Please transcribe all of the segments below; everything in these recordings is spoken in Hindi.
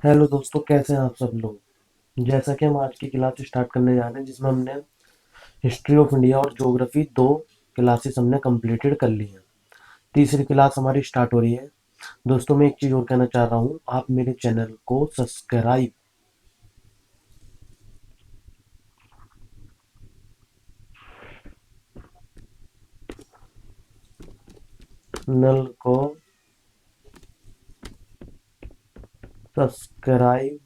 हेलो दोस्तों, कैसे हैं आप सब लोग। जैसा कि हम आज की क्लास स्टार्ट करने जा रहे हैं, जिसमें हमने हिस्ट्री ऑफ इंडिया और ज्योग्राफी दो क्लासेस हमने कंप्लीटेड कर ली हैं। तीसरी क्लास हमारी स्टार्ट हो रही है। दोस्तों, मैं एक चीज़ और कहना चाह रहा हूँ, आप मेरे चैनल को सब्सक्राइब नल को सब्सक्राइब,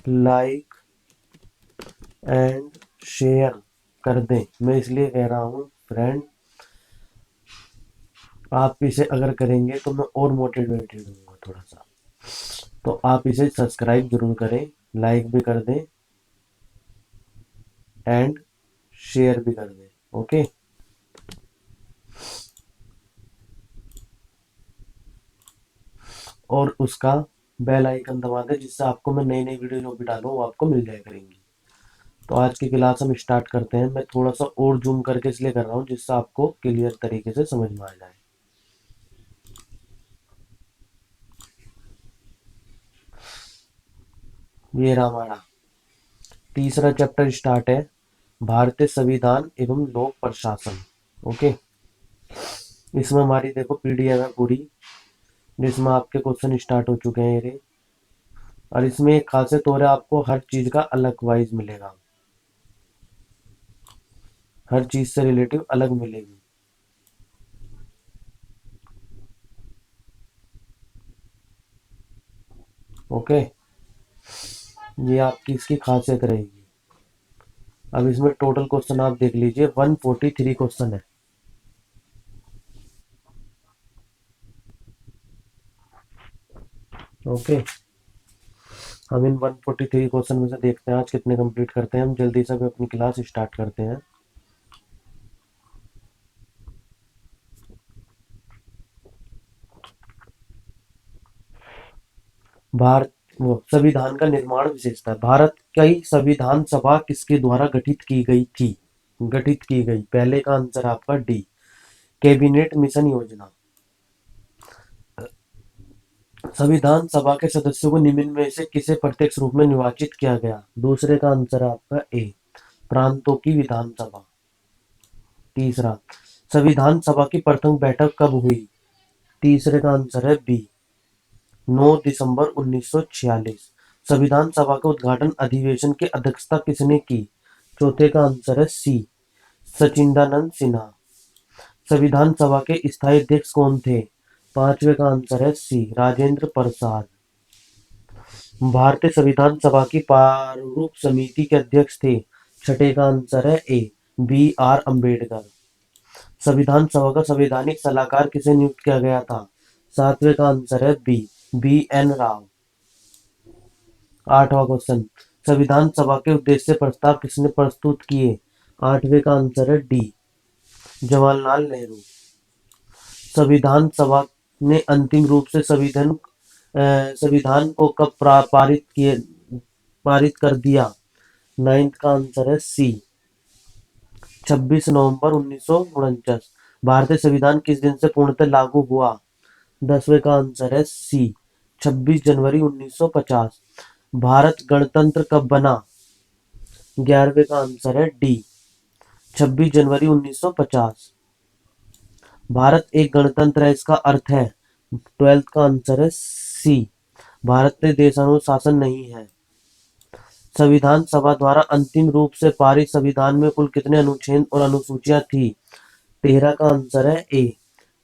लाइक एंड शेयर कर दें। मैं इसलिए कह रहा हूँ फ्रेंड, आप इसे अगर करेंगे तो मैं और मोटिवेटेड हूँगा थोड़ा सा। तो आप इसे सब्सक्राइब जरूर करें, लाइक भी कर दें एंड शेयर भी कर दें। ओके। और उसका बेल आइकन दबा दें, जिससे आपको मैं नई नई वीडियो जो भी डालूँ वो आपको मिल जाया करेंगी। तो आज की क्लास हम स्टार्ट करते हैं। मैं थोड़ा सा और जूम करके इसलिए कर रहा हूँ जिससे आपको क्लियर तरीके से समझ में आ जाए। ये रहा हमारा तीसरा चैप्टर स्टार्ट है, भारतीय संविधान एवं लोक प्रशासन। ओके। इसमें हमारी देखो पीडीएफ है पूरी, जिसमें आपके क्वेश्चन स्टार्ट हो चुके हैं ये। और इसमें एक खासियत और है, आपको हर चीज का अलग वाइज मिलेगा, हर चीज से रिलेटिव अलग मिलेगी। ओके। ये आपकी इसकी खासियत रहेगी। अब इसमें टोटल क्वेश्चन आप देख लीजिए, 143 क्वेश्चन है। ओके। हम इन 143 क्वेश्चन में से देखते हैं आज कितने कंप्लीट करते हैं। हम जल्दी से अपनी क्लास स्टार्ट करते हैं। भारत वो संविधान का निर्माण विशेषता। भारत की संविधान सभा किसके द्वारा गठित की गई थी? गठित की गई, पहले का आंसर आपका डी, कैबिनेट मिशन योजना। संविधान सभा के सदस्यों को निम्न में से किसे प्रत्यक्ष रूप में निर्वाचित किया गया? दूसरे का आंसर है आपका ए, प्रांतों की विधानसभा। तीसरा, संविधान सभा की प्रथम बैठक कब हुई? तीसरे का आंसर है बी, 9 दिसंबर 1946। संविधान सभा के उद्घाटन अधिवेशन की अध्यक्षता किसने की? चौथे का आंसर है सी, सचिदानंद सिन्हा। संविधान सभा के स्थायी अध्यक्ष कौन थे? पांचवे का आंसर है सी, राजेंद्र प्रसाद। भारतीय संविधान सभा की प्रारूप समिति के अध्यक्ष थे? छठे का आंसर है ए, बी आर अम्बेडकर। संविधान सभा का संवैधानिक सलाहकार किसे नियुक्त किया गया था? सातवें का आंसर है बी, बी एन राव। आठवां क्वेश्चन, संविधान सभा के उद्देश्य प्रस्ताव किसने प्रस्तुत किए? आठवें का आंसर है डी, जवाहरलाल नेहरू। संविधान सभा ने अंतिम रूप से संविधान को कब पारित कर दिया? नाइन्थ का आंसर है सी, 26 नवंबर 1949। भारतीय संविधान किस दिन से पूर्णतः लागू हुआ? 10वें का आंसर है सी, 26 जनवरी 1950। भारत गणतंत्र कब बना? 11वें का आंसर है डी, 26 जनवरी 1950। भारत एक गणतंत्र है, इसका अर्थ है? 12th का आंसर है सी, भारत में देशानुशासन नहीं है। संविधान सभा द्वारा अंतिम रूप से पारित संविधान में कुल कितने अनुच्छेद और अनुसूचियां थी? 13 का आंसर है ए,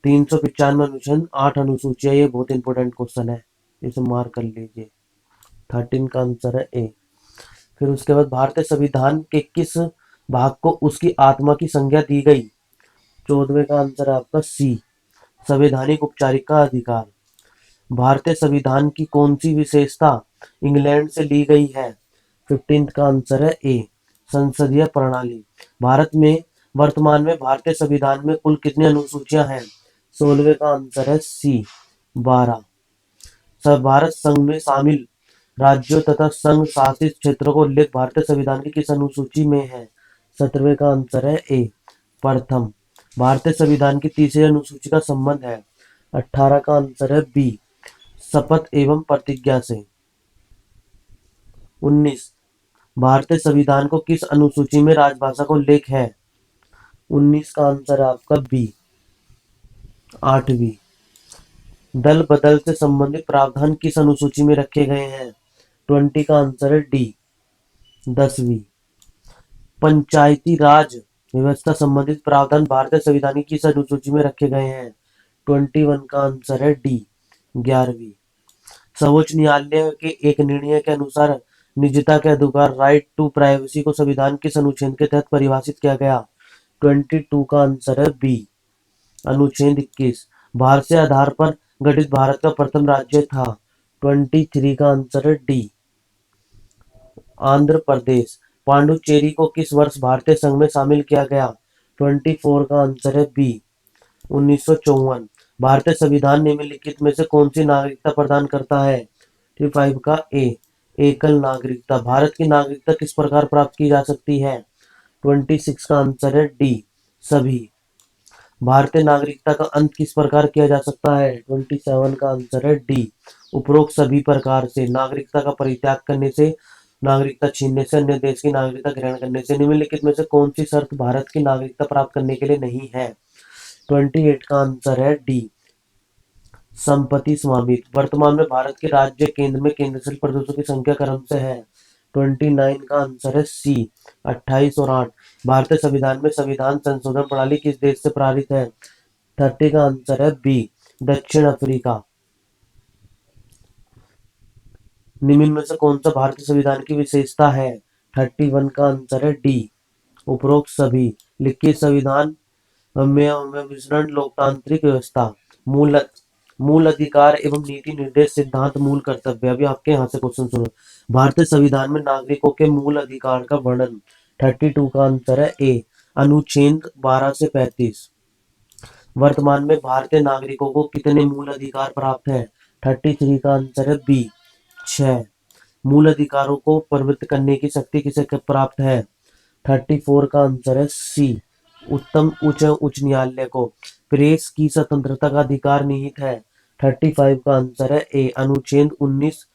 395 अनुच्छेद, 8 अनुसूचियां। ये बहुत इंपॉर्टेंट क्वेश्चन है, इसे मार्क कर लीजिए। 13 का आंसर है ए। फिर उसके बाद भारतीय संविधान के किस भाग को उसकी आत्मा की संज्ञा दी गई? 14वें का आंसर है आपका सी, संवैधानिक उपचारिका अधिकार। भारतीय संविधान की कौन सी विशेषता इंग्लैंड से ली गई है? 15th का आंसर है ए, संसदीय प्रणाली। भारत में वर्तमान में भारतीय संविधान में कुल कितनी अनुसूचियां हैं? 16वें का आंसर है सी, 12। भारत संघ में शामिल राज्यों तथा संघ शासित क्षेत्रों को उल्लेख भारतीय संविधान की किस अनुसूची में है? 17वें का आंसर है ए, प्रथम। भारतीय संविधान की तीसरी अनुसूची का संबंध है? 18 का आंसर है बी, शपथ एवं प्रतिज्ञा से। 19 भारतीय संविधान को किस अनुसूची में राजभाषा का उल्लेख है? 19 का आंसर है आपका बी, 8वीं। दल बदल से संबंधित प्रावधान किस अनुसूची में रखे गए हैं? 20 का आंसर है डी, 10वीं। पंचायती राज व्यवस्था संबंधित प्रावधान भारतीय संविधान की किस अनुसूची में रखे गए हैं? 21 का आंसर है डी, 11वीं। सर्वोच्च न्यायालय के एक निर्णय के अनुसार निजता के अधिकार राइट टू प्राइवेसी को संविधान किस अनुच्छेद के तहत परिभाषित किया गया? 22 का आंसर है बी, अनुच्छेद 21। भारतीय आधार पर गठित भारत का प्रथम राज्य था? 23 का आंसर है डी, आंध्र प्रदेश। पांडुचेरी को किस वर्ष भारतीय संघ में शामिल किया गया? 24 का आंसर है बी, 1954। भारतीय संविधान निम्नलिखित में से कौन सी नागरिकता प्रदान करता है? 35 का ए, एकल नागरिकता। भारत की नागरिकता किस प्रकार प्राप्त की जा सकती है? 26 का आंसर है डी, सभी। भारतीय नागरिकता का अंत किस प्रकार किया जा सकता है? 27 का आंसर है डी, उपरोक्त सभी प्रकार से। नागरिकता का परित्याग करने से, नागरिकता छीनने से, अन्य देश की नागरिकता ग्रहण करने से। निम्नलिखित में से कौन सी शर्त भारत की नागरिकता प्राप्त करने के लिए नहीं है? 28 का आंसर है डी, संपत्ति स्वामित्व। वर्तमान में भारत के राज्य केंद्र में केंद्रशासित प्रदेशों की संख्या क्रम से है? 29 का आंसर है सी, 28 और 8। भारतीय संविधान में संविधान संशोधन प्रणाली किस देश से प्रेरित है? 30 का आंसर है बी, दक्षिण अफ्रीका। निम्न में से कौन सा भारतीय संविधान की विशेषता है? 31 का आंसर है डी, उपरोक्त सभी। लिखित संविधान में विचरण लोकतांत्रिक व्यवस्था। मूल अधिकार एवं नीति निर्देश सिद्धांत मूल कर्तव्य। अभी आपके यहाँ से क्वेश्चन सुनो। भारतीय संविधान में नागरिकों के मूल अधिकार का वर्णन। 32 का आंसर है ए, अनुच्छेद 12 से 35। वर्तमान में भारतीय नागरिकों को कितने मूल अधिकार प्राप्त है? 33 का आंसर है बी, 6। मूल अधिकारों को परिवर्तित करने की शक्ति किसे प्राप्त है? 34 का आंसर है सी, उच्च न्यायालय को। प्रेस की स्वतंत्रता का अधिकार निहित है? 35 का आंसर है ए, अनुच्छेद 19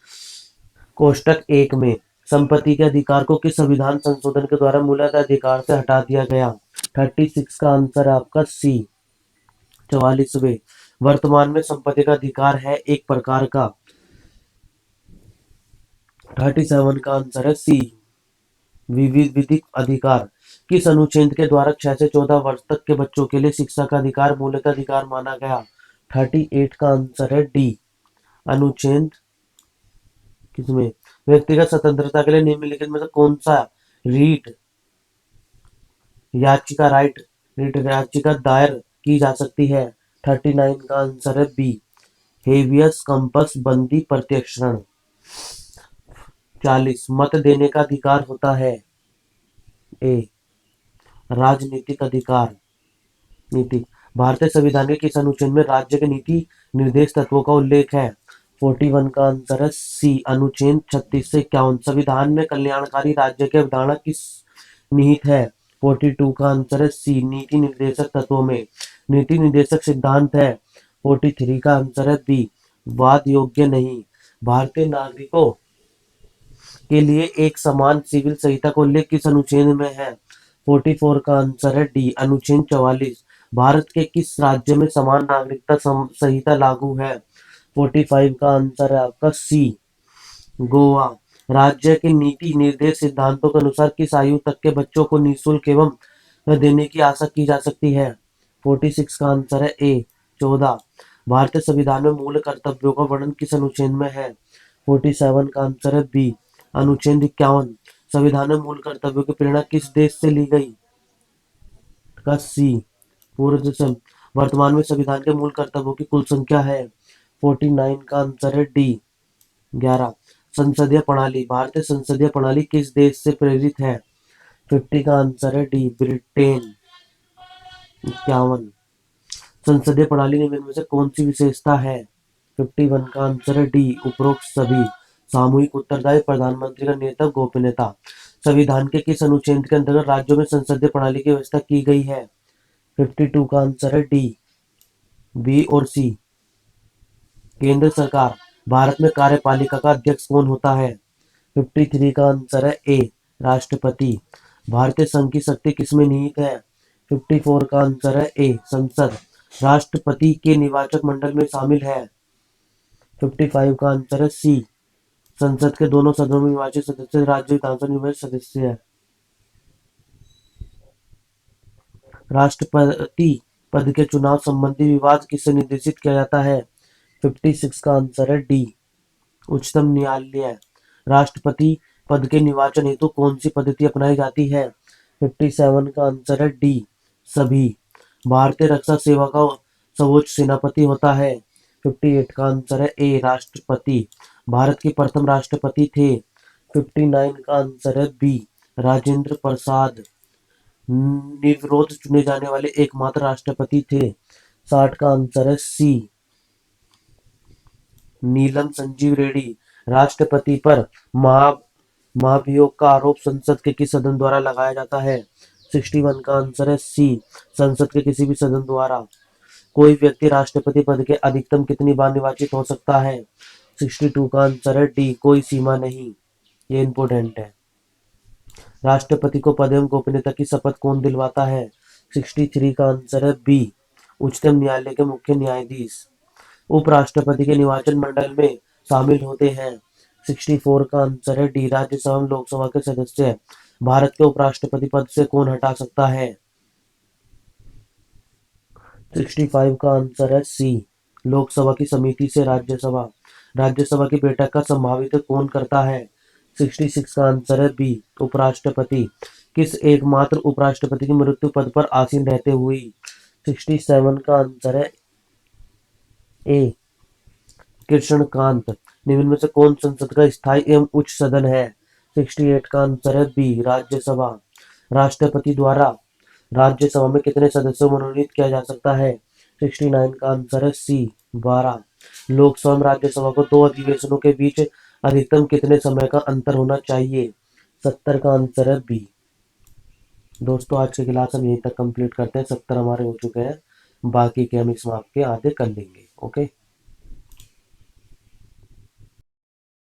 कोष्टक 1 में। संपत्ति के अधिकार को किस संविधान संशोधन के द्वारा मूलतः अधिकार से हटा दिया गया? 36 का आंसर है आपका सी, 44वें। वर्तमान में संपत्ति का अधिकार है एक प्रकार का? 37 का आंसर है सी, विधिक अधिकार। किस अनुच्छेद के द्वारा 6 से 14 वर्ष तक के बच्चों के लिए शिक्षा का अधिकार मूलतः अधिकार माना गया? 38 का आंसर है डी, अनुच्छेद किसमें? व्यक्तिगत स्वतंत्रता के लिए निम्नलिखित में से कौन सा रीट याचिका दायर की जा सकती है? 39 का आंसर है बी, हेबियस कॉर्पस बंदी प्रत्यक्षण। 40 मत देने का अधिकार होता है? ए, राजनीतिक अधिकार। नीति। भारतीय संविधान के किस अनुच्छेद में राज्य के नीति निर्देश तत्वों का उल्लेख है? 41 का आंसर है सी, अनुच्छेद 36 से 51। संविधान में कल्याणकारी राज्य की अवधारणा किस निहित है? 42 का आंसर है सी, नीति निर्देशक तत्वों में। नीति निर्देशक सिद्धांत है? 43 का आंसर है बी, वाद योग्य नहीं। भारतीय नागरिकों के लिए एक समान सिविल संहिता का उल्लेख किस अनुच्छेद में है? 44 का आंसर है डी, अनुच्छेद 44। भारत के किस राज्य में समान नागरिकता संहिता लागू है? 45 का आंसर है आपका सी, गोवा। राज्य के नीति निर्देश सिद्धांतों के अनुसार किस आयु तक के बच्चों को निःशुल्क एवं देने की आशा की जा सकती है? 46 का आंसर है ए, 14। भारतीय संविधान में मूल कर्तव्यों का वर्णन किस अनुच्छेद में है? 47 का आंसर है बी, अनुच्छेद 51। संविधान में मूल कर्तव्यों की प्रेरणा किस देश से ली गई? का सी, पूर्व देश। वर्तमान में संविधान के मूल कर्तव्यों की कुल संख्या है? 49 का आंसर है डी, 11। संसदीय प्रणाली। भारतीय संसदीय प्रणाली किस देश से प्रेरित है? 50 का आंसर है डी, ब्रिटेन। 51। संसदीय प्रणाली निम्न में से कौन सी विशेषता है? 51 का आंसर है डी, उपरोक्त सभी। सामूहिक उत्तरदायित्व, प्रधानमंत्री का नेतृत्व, गोपनीयता। संविधान के किस अनुच्छेद के अंतर्गत राज्यों में संसदीय प्रणाली की व्यवस्था की गई है? 52 का आंसर है डी, बी और सी। केंद्र सरकार भारत में कार्यपालिका का अध्यक्ष कौन होता है? 53 का आंसर है ए, राष्ट्रपति। भारतीय संघ की शक्ति किसमें निहित है? 54 का आंसर है ए, संसद। राष्ट्रपति के निर्वाचक मंडल में शामिल है? 55 का आंसर है सी, संसद के दोनों सदनों में निर्वाचित सदस्य राज्य विधानसभा निर्वाचित सदस्य है। राष्ट्रपति पद के चुनाव संबंधी विवाद किससे निर्देशित किया जाता है? 56 का आंसर है डी, उच्चतम न्यायालय। राष्ट्रपति पद के निर्वाचन हेतु कौन सी पद्धति अपनाई जाती है? 57 का आंसर है डी, सभी। भारतीय रक्षा सेवा का सर्वोच्च सेनापति होता है? 58 का आंसर है ए, राष्ट्रपति। भारत के प्रथम राष्ट्रपति थे? 59 का आंसर है बी, राजेंद्र प्रसाद। निर्विरोध चुने जाने वाले एकमात्र राष्ट्रपति थे? 60 का आंसर है सी, नीलम संजीव रेड्डी। राष्ट्रपति पर महा महाभियोग का आरोप संसद के किस सदन द्वारा लगाया जाता है? 61 का आंसर है सी, संसद के किसी भी सदन द्वारा। कोई व्यक्ति राष्ट्रपति पद के अधिकतम कितनी बार निर्वाचित हो सकता है? 62 का आंसर है डी, कोई सीमा नहीं। ये इंपॉर्टेंट है। राष्ट्रपति को पद एवं गोपनीयता की शपथ कौन दिलवाता है? 63 का आंसर है बी, उच्चतम न्यायालय के मुख्य न्यायाधीश। उपराष्ट्रपति के निर्वाचन मंडल में शामिल होते हैं? 64 का आंसर है डी, राज्यसभा एवं लोकसभा के सदस्य। भारत के उपराष्ट्रपति पद से कौन हटा सकता है? 65 का आंसर है सी, लोकसभा की समिति से राज्यसभा। राज्यसभा की बैठक का संभावित कौन करता है? 66 का आंसर है बी, उपराष्ट्रपति। किस एकमात्र उपराष्ट्रपति की मृत्यु पद पर आसीन रहते हुई? 67 का आंसर है ए, कृष्णकांत। निम्न में से कौन संसद का स्थायी एवं उच्च सदन है? 68 का आंसर है बी, राज्यसभा। राष्ट्रपति द्वारा राज्यसभा में कितने सदस्यों को मनोनीत किया जा सकता है? 69 का आंसर है सी, 12। लोकसभा में राज्यसभा को दो अधिवेशनों के बीच अधिकतम कितने समय का अंतर होना चाहिए? 70 का आंसर है बी। दोस्तों आज के क्लास हम यहीं तक कंप्लीट करते हैं। 70 हमारे हो चुके हैं, बाकी के हम इस माह के आधे कर लेंगे। ओके।